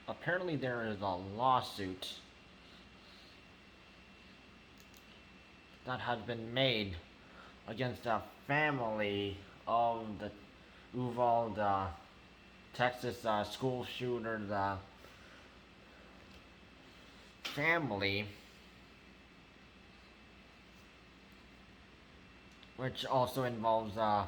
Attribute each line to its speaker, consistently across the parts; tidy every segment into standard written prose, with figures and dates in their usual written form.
Speaker 1: apparently there is a lawsuit that has been made against the family of the Uvalde, Texas school shooter, the family, which also involves the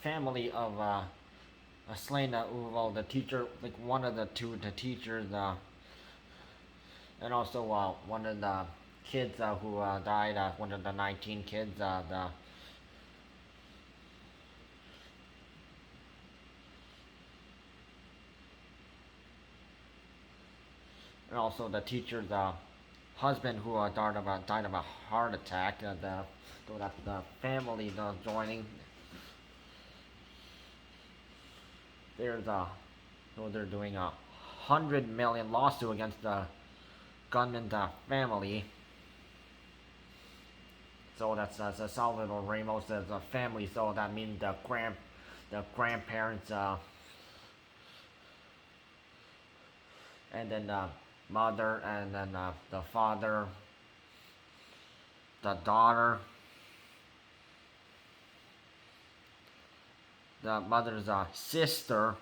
Speaker 1: family of a slain Uvalde teacher, like one of the teachers, and also one of the kids who died, one of the 19 kids, and also the teacher's husband who died of a heart attack. So that the family joining. There's a so they're doing a 100 million lawsuit against the gunman's family. So that's Salvador Ramos' family. So that means the grandparents, and then the mother, and then the father, the daughter, the mother's sister,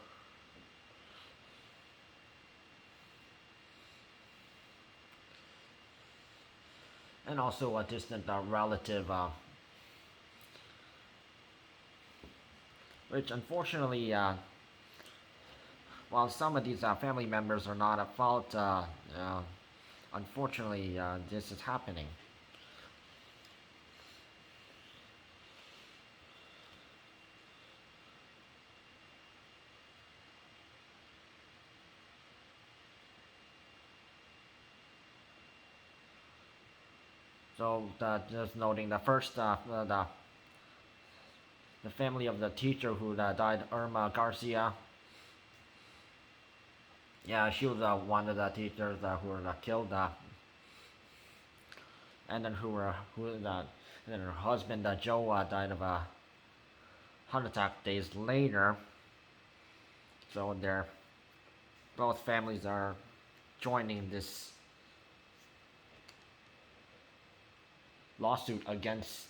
Speaker 1: and also a distant relative, which unfortunately, while some of these family members are not at fault, unfortunately, this is happening. So just noting the first, the family of the teacher who died, Irma Garcia. Yeah, she was one of the teachers who were killed, and then and then her husband Joe died of a heart attack days later. So they're both families are joining this lawsuit against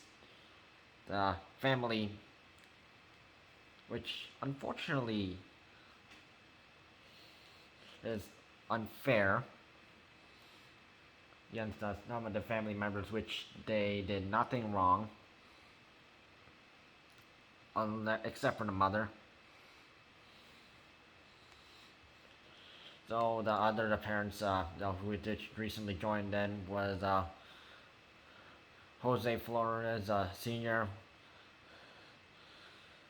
Speaker 1: the family, which unfortunately is unfair against some of the family members, which they did nothing wrong, except for the mother. So the parents who recently joined in was Jose Flores Sr.,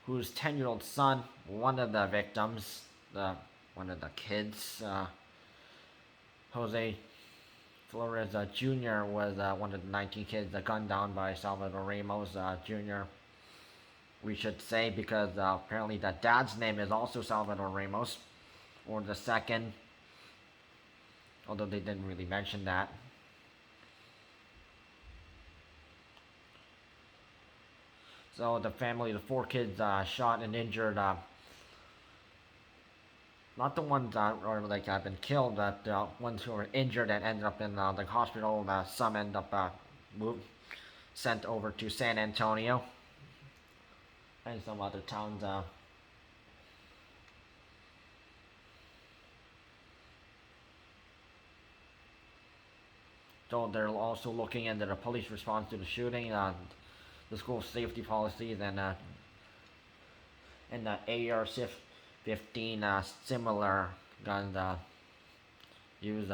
Speaker 1: whose 10-year-old son, one of the victims, one of the kids, Jose Flores Jr. was one of the 19 kids gunned down by Salvador Ramos Jr. We should say, because apparently the dad's name is also Salvador Ramos, or the second, although they didn't really mention that. So the family, the 4 kids shot and injured, not the ones that are like have been killed, but the ones who were injured and ended up in the hospital. Some end up sent over to San Antonio and some other towns. So they're also looking into the police response to the shooting, the school safety policies, and the AR-15 similar guns used.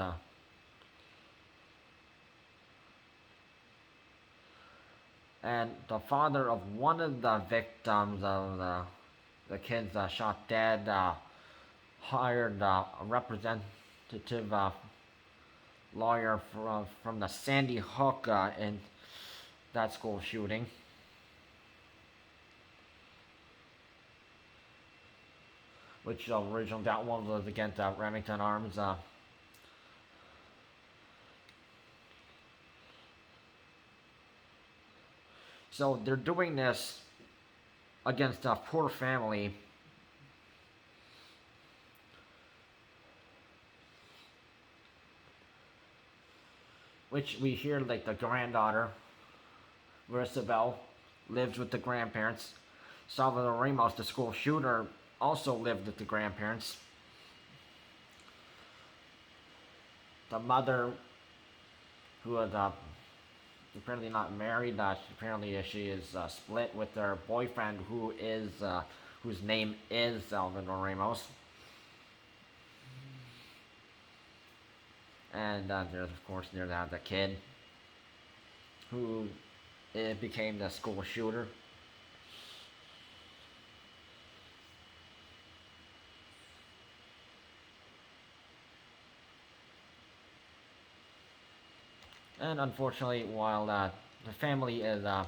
Speaker 1: And the father of one of the victims of the kids shot dead hired a representative lawyer from the Sandy Hook in that school shooting. Which originally that one was against Remington Arms. So they're doing this against a poor family, which we hear like the granddaughter, Isabel, lives with the grandparents. Salvador Ramos, the school shooter, also lived with the grandparents. The mother, who was apparently not married, apparently she is split with her boyfriend, whose name is Salvador Ramos. And there's of course the kid who became the school shooter. And unfortunately, while the family is the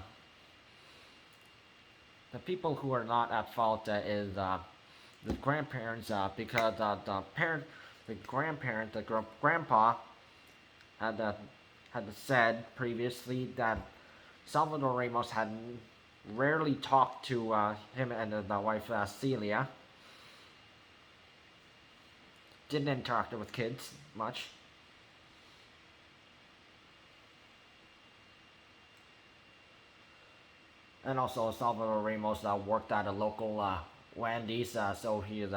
Speaker 1: people who are not at fault is the grandparents, because the grandparent, grandpa had had said previously that Salvador Ramos had rarely talked to him and the wife Celia. Didn't interact with kids much. And also Salvador Ramos worked at a local Wendy's, so he is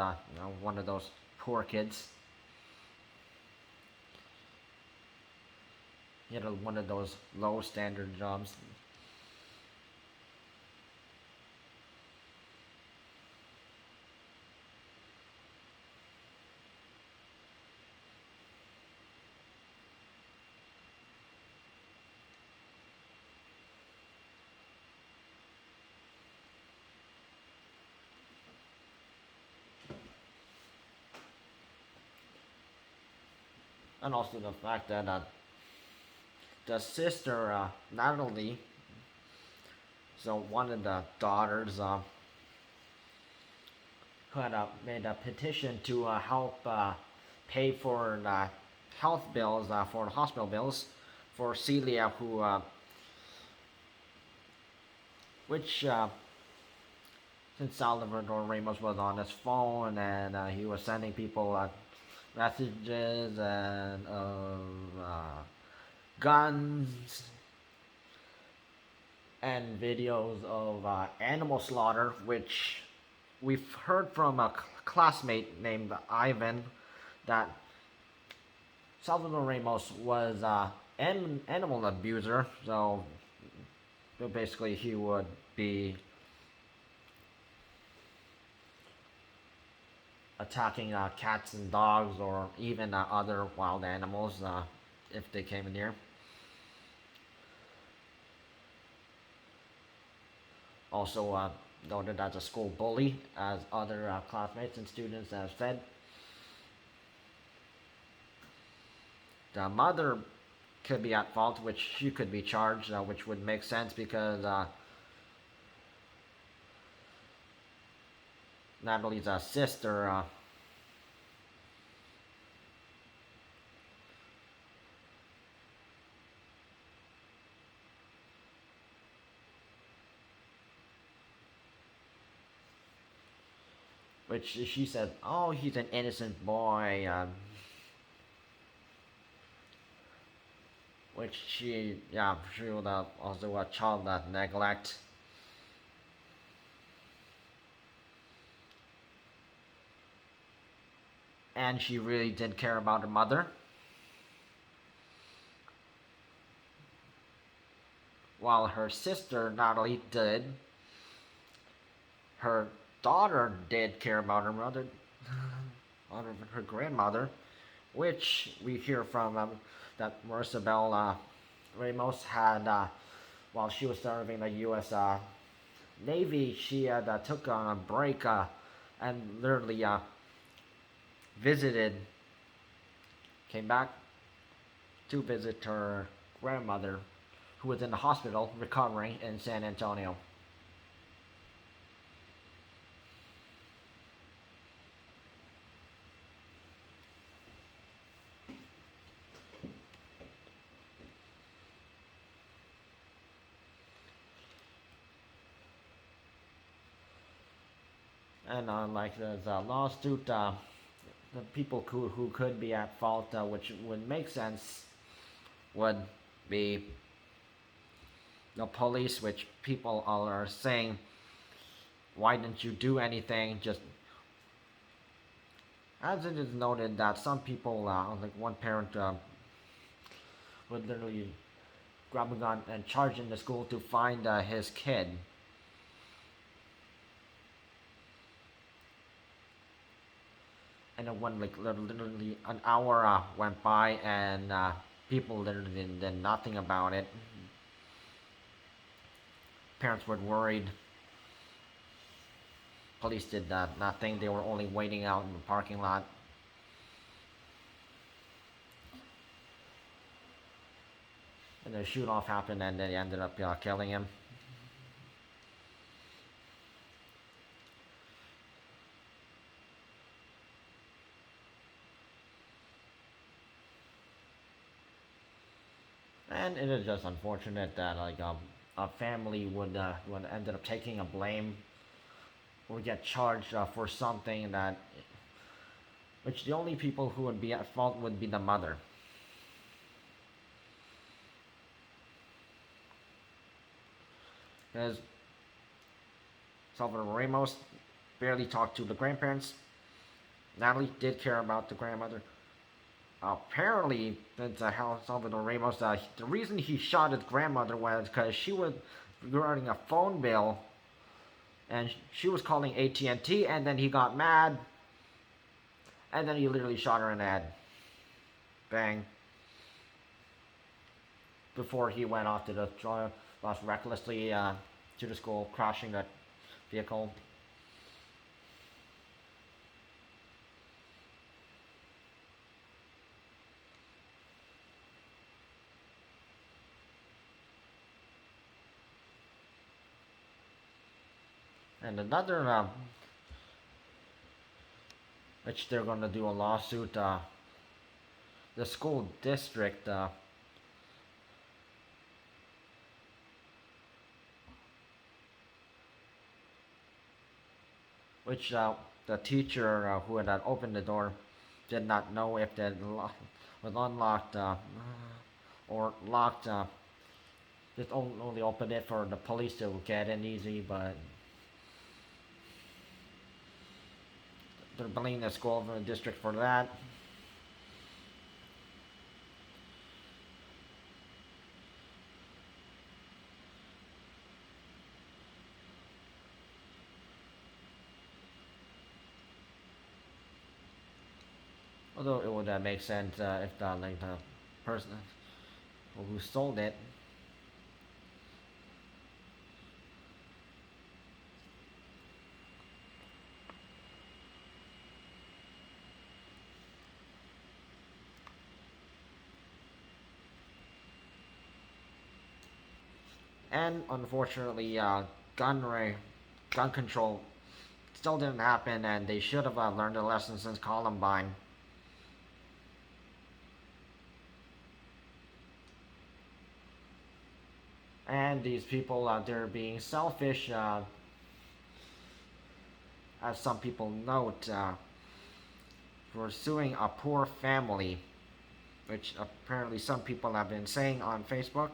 Speaker 1: one of those poor kids. He had one of those low standard jobs. And also the fact that the sister, Natalie, so one of the daughters, who had made a petition to help pay for health bills, for hospital bills, for Celia, which since Salvador Ramos was on his phone and he was sending people messages and guns and videos of animal slaughter, which we've heard from a classmate named Ivan that Salvador Ramos was an animal abuser. So basically, he would be attacking cats and dogs, or even other wild animals if they came near. Also noted as a school bully, as other classmates and students have said. The mother could be at fault, which she could be charged, which would make sense because Natalie's sister which she said, oh, he's an innocent boy, which she would also a child neglect. And she really did care about her mother. While her sister, Natalie, did. Her daughter did care about her mother, her grandmother, which we hear from that Maribel Ramos had, while she was serving the U.S. Navy, she had took on a break and literally came back to visit her grandmother, who was in the hospital recovering in San Antonio. And like there's a lawsuit, the people who could be at fault, which would make sense, would be the police, which people are saying, why didn't you do anything? Just as it is noted that some people, like one parent, would literally grab a gun and charge in the school to find his kid. And then when like literally an hour went by and people literally did nothing about it. Parents were worried. Police did nothing. They were only waiting out in the parking lot. And the shoot off happened, and they ended up killing him. And it is just unfortunate that like a family would ended up taking a blame or get charged for something that, which the only people who would be at fault would be the mother. Because Salvador Ramos barely talked to the grandparents. Natalie did care about the grandmother. Apparently, that's how Salvador Ramos. The reason he shot his grandmother was because she was regarding a phone bill, and she was calling AT&T, and then he got mad, and then he literally shot her in the head. Bang. Before he went off to the lost recklessly to the school, crashing that vehicle. And another, which they're going to do a lawsuit, the school district, which the teacher who had opened the door did not know if it was unlocked or locked. Just only opened it for the police to get in easy, but they're blaming the school district for that. Although it would make sense if the person who sold it. And unfortunately, gun control still didn't happen, and they should have learned a lesson since Columbine. And these people out there being selfish, as some people note, pursuing a poor family, which apparently some people have been saying on Facebook.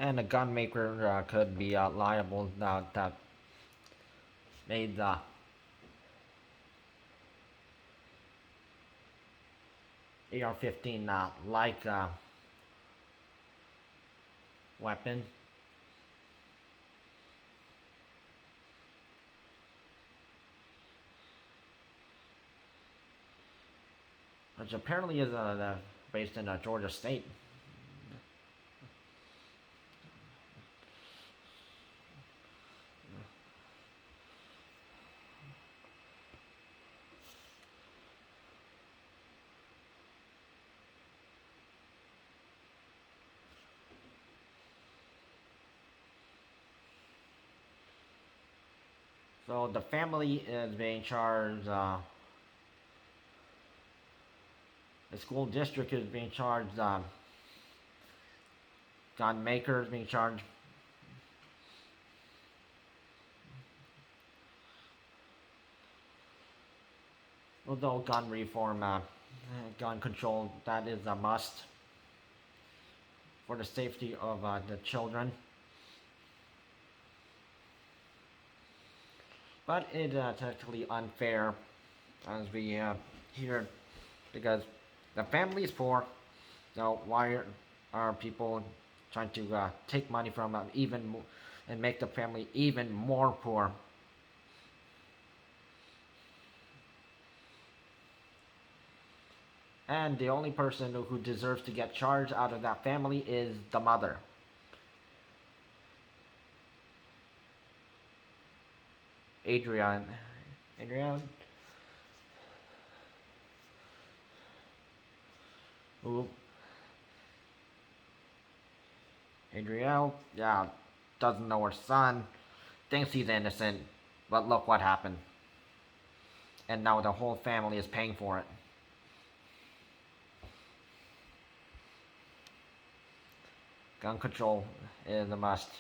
Speaker 1: And a gun maker could be liable that made the AR-15 like weapon. Which apparently is based in Georgia State. So the family is being charged. The school district is being charged. Gun maker is being charged. Although gun reform, gun control, that is a must for the safety of the children. But it's technically unfair, as we hear, because the family is poor. So why are people trying to take money from even and make the family even more poor? And the only person who deserves to get charged out of that family is the mother. Adrian. Adrian? Who? Adriel? Yeah, doesn't know her son. Thinks he's innocent. But look what happened. And now the whole family is paying for it. Gun control is a must.